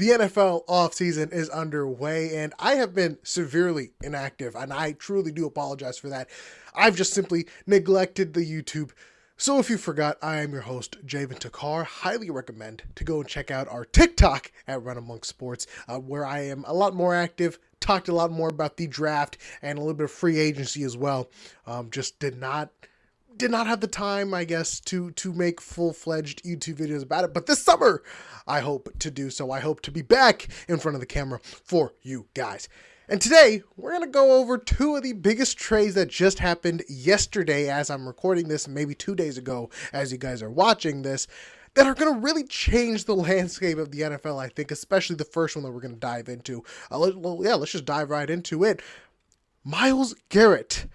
The NFL offseason is underway, and I have been severely inactive, and I truly do apologize for that. I've just simply neglected the YouTube. So if you forgot, I am your host, Javen Takar. Highly recommend to go and check out our TikTok at Run Amok Sports, where I am a lot more active, talked a lot more about the draft, and a little bit of free agency as well. Just did not have the time, I guess, to make full-fledged YouTube videos about it. But this summer, I hope to do so. I hope to be back in front of the camera for you guys. And today, we're going to go over two of the biggest trades that just happened yesterday as I'm recording this, maybe 2 days ago as you guys are watching this, that are going to really change the landscape of the NFL, I think, especially the first one that we're going to dive into. Let's just dive right into it. Myles Garrett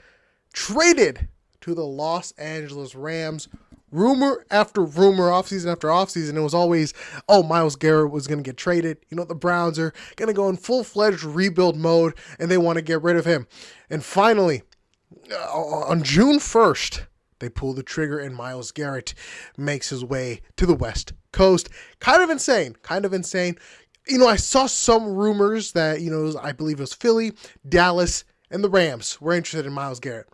traded to the Los Angeles Rams. Rumor after rumor, offseason after offseason, it was always, Myles Garrett was going to get traded. You know, the Browns are going to go in full-fledged rebuild mode, and they want to get rid of him. And finally, on June 1st, they pull the trigger, and Myles Garrett makes his way to the West Coast. Kind of insane. You know, I saw some rumors that, I believe it was Philly, Dallas, and the Rams were interested in Myles Garrett.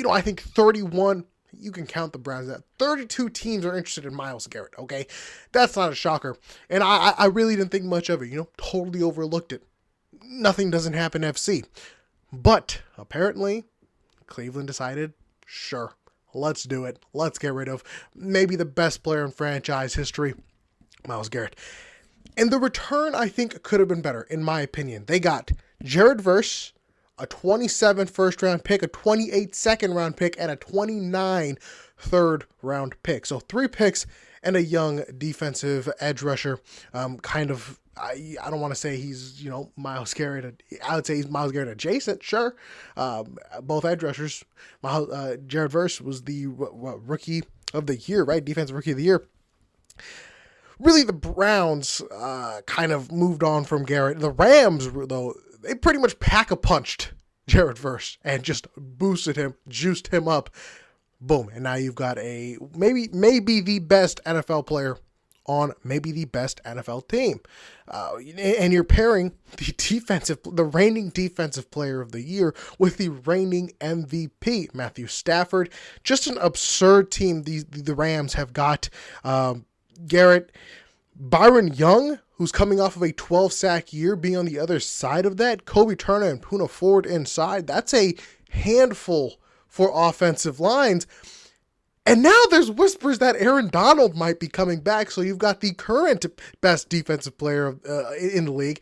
I think 31, you can count the Browns, that 32 teams are interested in Myles Garrett, okay? That's not a shocker. And I really didn't think much of it, totally overlooked it. Nothing doesn't happen FC. But apparently, Cleveland decided, sure, let's do it. Let's get rid of maybe the best player in franchise history, Myles Garrett. And the return, I think, could have been better, in my opinion. They got Jared Verse, a 27 first-round pick, a 28 second-round pick, and a 29 third-round pick. So 3 picks and a young defensive edge rusher. I don't want to say he's, Myles Garrett. I would say he's Myles Garrett adjacent, sure. Both edge rushers. Jared Verse was the rookie of the year, right? Defensive rookie of the year. Really, the Browns kind of moved on from Garrett. The Rams, though, they pretty much pack-a-punched Jared Verse and just boosted him, juiced him up. Boom. And now you've got a maybe the best NFL player on maybe the best NFL team. And you're pairing the reigning defensive player of the year with the reigning MVP, Matthew Stafford. Just an absurd team the Rams have got. Garrett, Byron Young, who's coming off of a 12-sack year, being on the other side of that. Kobe Turner and Puna Ford inside. That's a handful for offensive lines. And now there's whispers that Aaron Donald might be coming back, so you've got the current best defensive player in the league,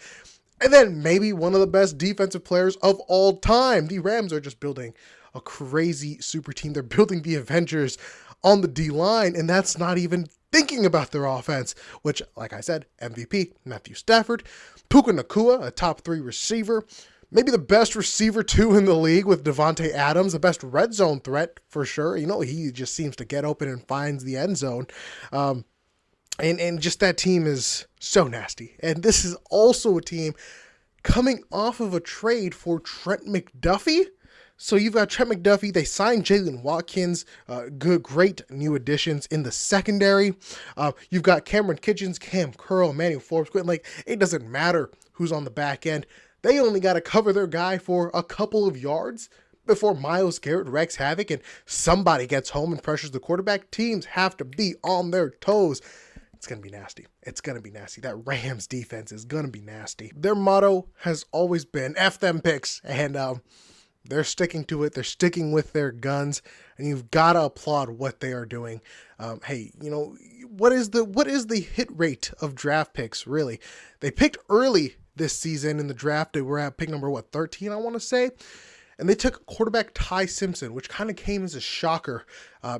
and then maybe one of the best defensive players of all time. The Rams are just building a crazy super team. They're building the Avengers on the D-line, and that's not even thinking about their offense, which, like I said, MVP, Matthew Stafford, Puka Nacua, a top 3 receiver, maybe the best receiver, too, in the league with Devontae Adams, the best red zone threat, for sure. He just seems to get open and finds the end zone. And just that team is so nasty. And this is also a team coming off of a trade for Trent McDuffie. So you've got Trent McDuffie. They signed Jalen Watkins. Great new additions in the secondary. You've got Cameron Kitchens, Cam Curl, Emmanuel Forbes. It doesn't matter who's on the back end. They only got to cover their guy for a couple of yards before Myles Garrett wreaks havoc and somebody gets home and pressures the quarterback. Teams have to be on their toes. It's going to be nasty. That Rams defense is going to be nasty. Their motto has always been F them picks. And they're sticking to it. They're sticking with their guns, and you've got to applaud what they are doing. What is the hit rate of draft picks, really? They picked early this season in the draft. They were at pick number, 13, I want to say. And they took quarterback Ty Simpson, which kind of came as a shocker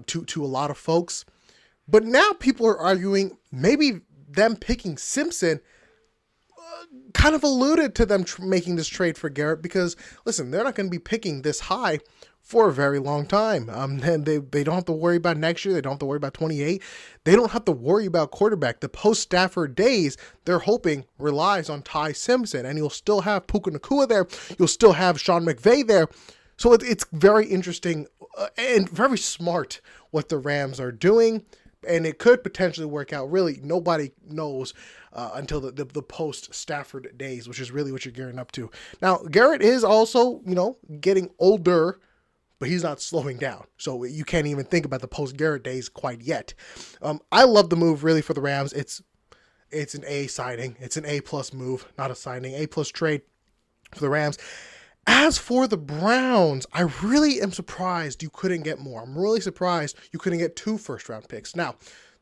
to a lot of folks. But now people are arguing maybe them picking Simpson kind of alluded to them making this trade for Garrett because, listen, they're not going to be picking this high for a very long time. And they don't have to worry about next year. They don't have to worry about 28. They don't have to worry about quarterback. The post-Stafford days, they're hoping, relies on Ty Simpson. And you'll still have Puka Nacua there. You'll still have Sean McVay there. So it's very interesting and very smart what the Rams are doing. And it could potentially work out. Really, nobody knows until the post Stafford days, which is really what you're gearing up to. Now, Garrett is also, getting older, but he's not slowing down. So you can't even think about the post Garrett days quite yet. I love the move really for the Rams. It's an A signing. It's an A+ move, not a signing. A+ trade for the Rams. As for the Browns, I really am surprised you couldn't get more. I'm really surprised you couldn't get 2 first-round picks. Now,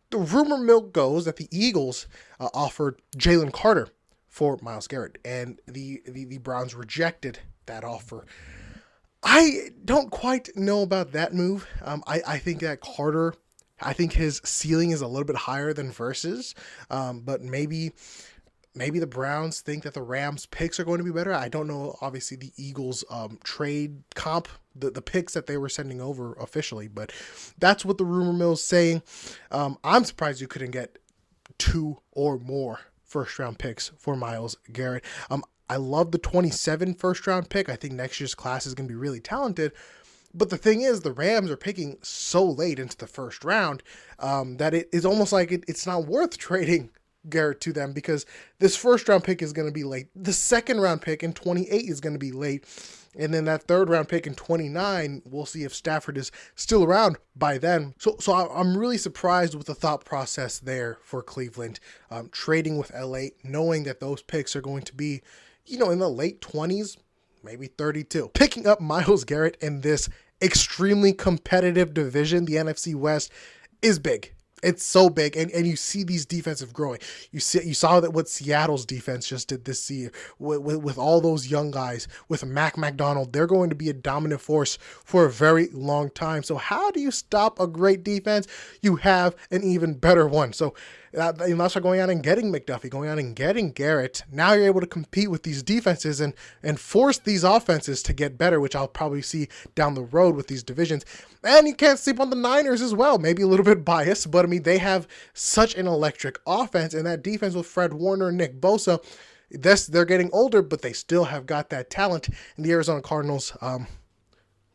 the rumor mill goes that the Eagles offered Jalen Carter for Myles Garrett, and the Browns rejected that offer. I don't quite know about that move. I think that Carter, I think his ceiling is a little bit higher than Verse's, but maybe the Browns think that the Rams picks are going to be better. I don't know, obviously, the Eagles trade comp, the picks that they were sending over officially, but that's what the rumor mill is saying. I'm surprised you couldn't get 2 or more first-round picks for Myles Garrett. I love the 27 first-round pick. I think next year's class is going to be really talented. But the thing is, the Rams are picking so late into the first round that it is almost like it's not worth trading Garrett to them, because this first round pick is going to be late. The second round pick in 28 is going to be late. And then that third round pick in 29, we'll see if Stafford is still around by then. So I'm really surprised with the thought process there for Cleveland, trading with LA, knowing that those picks are going to be, in the late 20s, maybe 32. Picking up Myles Garrett in this extremely competitive division, the NFC West, is big. It's so big, and you see these defensive growing. You saw that what Seattle's defense just did this year with all those young guys, with Mac McDonald. They're going to be a dominant force for a very long time. So how do you stop a great defense? You have an even better one. So that's why going out and getting McDuffie, going out and getting Garrett. Now you're able to compete with these defenses and force these offenses to get better, which I'll probably see down the road with these divisions. And you can't sleep on the Niners as well. Maybe a little bit biased, but I mean, they have such an electric offense, and that defense with Fred Warner and Nick Bosa, they're getting older, but they still have got that talent. And the Arizona Cardinals,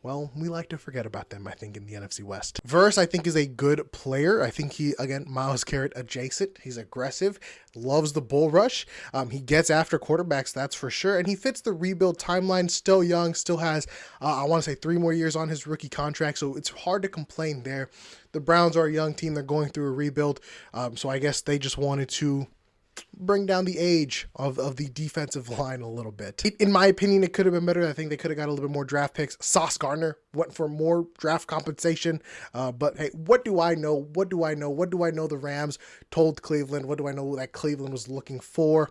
well, we like to forget about them, I think, in the NFC West. Verse, I think, is a good player. I think he, again, Myles Garrett adjacent. He's aggressive, loves the bull rush. He gets after quarterbacks, that's for sure. And he fits the rebuild timeline, still young, still has, I want to say, 3 more years on his rookie contract. So it's hard to complain there. The Browns are a young team. They're going through a rebuild. So I guess they just wanted to bring down the age of the defensive line a little bit. In my opinion, it could have been better. I think they could have got a little bit more draft picks. Sauce Gardner went for more draft compensation. But hey, what do I know? What do I know? What do I know the Rams told Cleveland? What do I know that Cleveland was looking for?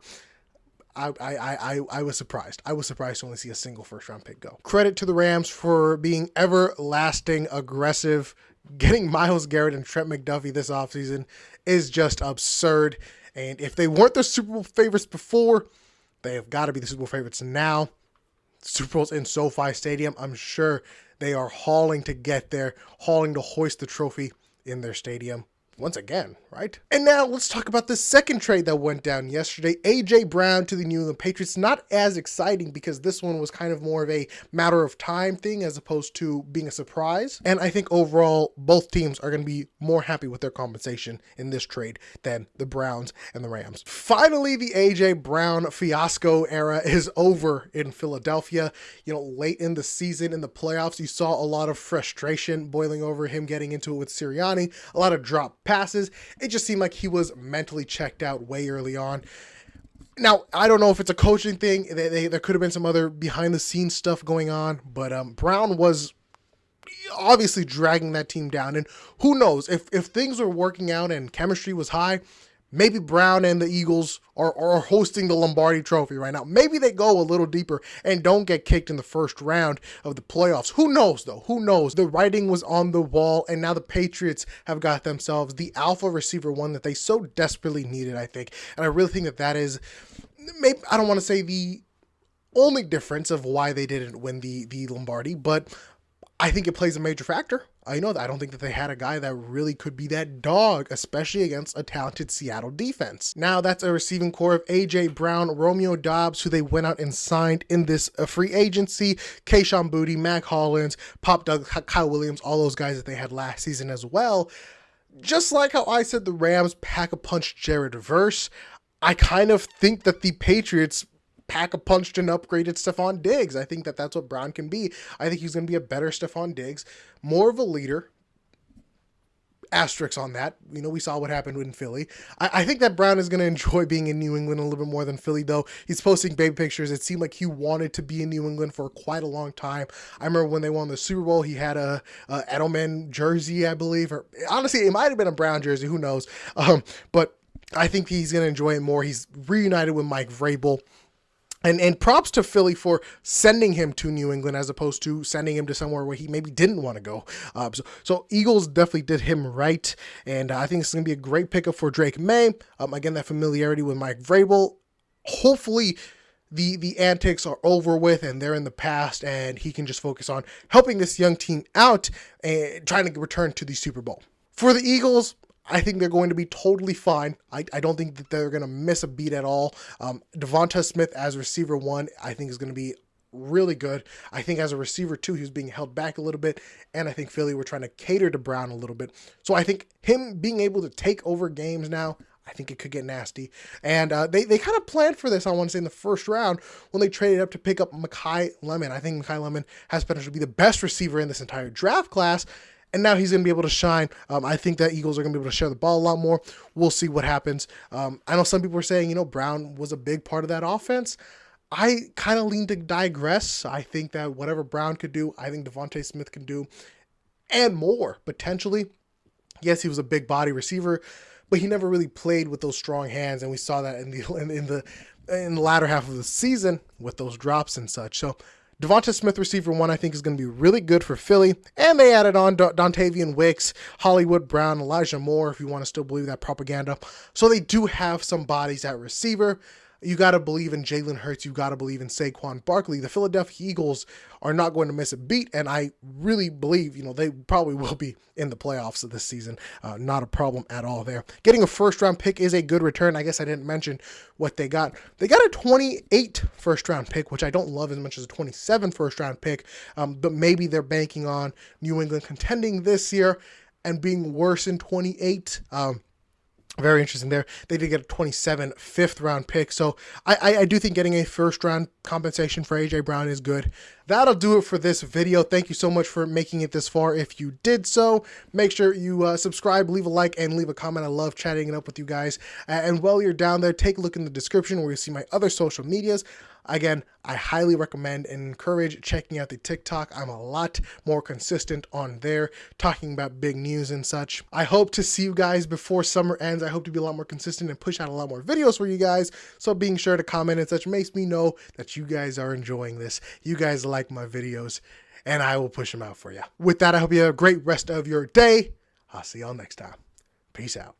I was surprised. I was surprised to only see a single first round pick go. Credit to the Rams for being everlasting aggressive. Getting Myles Garrett and Trent McDuffie this offseason is just absurd. And if they weren't the Super Bowl favorites before, they have got to be the Super Bowl favorites now. Super Bowl's in SoFi Stadium. I'm sure they are hauling to get there, hauling to hoist the trophy in their stadium once again, right? And now let's talk about the second trade that went down yesterday. A.J. Brown to the New England Patriots. Not as exciting because this one was kind of more of a matter of time thing as opposed to being a surprise. And I think overall, both teams are going to be more happy with their compensation in this trade than the Browns and the Rams. Finally, the A.J. Brown fiasco era is over in Philadelphia. Late in the season, in the playoffs, you saw a lot of frustration boiling over him getting into it with Sirianni, a lot of drop passes. It just seemed like he was mentally checked out way early on. Now, I don't know if it's a coaching thing. There could have been some other behind-the-scenes stuff going on, but Brown was obviously dragging that team down. And who knows, if things were working out and chemistry was high, maybe Brown and the Eagles are hosting the Lombardi Trophy right now. Maybe they go a little deeper and don't get kicked in the first round of the playoffs. Who knows, though? Who knows? The writing was on the wall, and now the Patriots have got themselves the alpha receiver one that they so desperately needed, I think. And I really think that is, maybe, I don't want to say the only difference of why they didn't win the Lombardi, but I think it plays a major factor. I don't think that they had a guy that really could be that dog, especially against a talented Seattle defense. Now that's a receiving core of A.J. Brown, Romeo Doubs, who they went out and signed in this free agency, Kayshon Boutte, Mac Hollins, Pop Doug, Kyle Williams, all those guys that they had last season as well. Just like how I said the Rams pack a punch Jared Verse, I kind of think that the Patriots pack a punched and upgraded Stephon Diggs. I think that that's what Brown can be. I think he's going to be a better Stephon Diggs, more of a leader. Asterisks on that. You know, we saw what happened in Philly. I think that Brown is going to enjoy being in New England a little bit more than Philly, though. He's posting baby pictures. It seemed like he wanted to be in New England for quite a long time. I remember when they won the Super Bowl, he had a Edelman jersey, I believe. Or honestly, it might have been a Brown jersey. Who knows? But I think he's going to enjoy it more. He's reunited with Mike Vrabel. And props to Philly for sending him to New England as opposed to sending him to somewhere where he maybe didn't want to go. So Eagles definitely did him right. And I think it's going to be a great pickup for Drake May. Again, that familiarity with Mike Vrabel. Hopefully the antics are over with and they're in the past and he can just focus on helping this young team out and trying to return to the Super Bowl. For the Eagles, I think they're going to be totally fine. I don't think that they're going to miss a beat at all. Devonta Smith as receiver 1, I think is going to be really good. I think as a receiver 2, he was being held back a little bit. And I think Philly were trying to cater to Brown a little bit. So I think him being able to take over games now, I think it could get nasty. And they kind of planned for this, I want to say, in the first round when they traded up to pick up Mekhi Lemon. I think Mekhi Lemon has potential to be the best receiver in this entire draft class. And now he's going to be able to shine. I think that Eagles are going to be able to share the ball a lot more. We'll see what happens. I know some people are saying, Brown was a big part of that offense. I kind of lean to digress. I think that whatever Brown could do, I think Devonta Smith can do, and more, potentially. Yes, he was a big body receiver, but he never really played with those strong hands, and we saw that in the latter half of the season with those drops and such. So Devonta Smith, receiver 1, I think is going to be really good for Philly. And they added on Dontavian Wicks, Hollywood Brown, Elijah Moore, if you want to still believe that propaganda. So they do have some bodies at receiver. You got to believe in Jalen Hurts. You got to believe in Saquon Barkley. The Philadelphia Eagles are not going to miss a beat, and I really believe, they probably will be in the playoffs of this season. Not a problem at all there. Getting a first-round pick is a good return. I guess I didn't mention what they got. They got a 28 first-round pick, which I don't love as much as a 27 first-round pick, but maybe they're banking on New England contending this year and being worse in 28. Very interesting there. They did get a 27 fifth-round pick. So I do think getting a first-round compensation for A.J. Brown is good. That'll do it for this video. Thank you so much for making it this far. If you did so, make sure you subscribe, leave a like, and leave a comment. I love chatting it up with you guys. And while you're down there, take a look in the description where you see my other social medias. Again, I highly recommend and encourage checking out the TikTok. I'm a lot more consistent on there, talking about big news and such. I hope to see you guys before summer ends. I hope to be a lot more consistent and push out a lot more videos for you guys. So being sure to comment and such makes me know that you guys are enjoying this. You guys like my videos, and I will push them out for you. With that, I hope you have a great rest of your day. I'll see y'all next time. Peace out.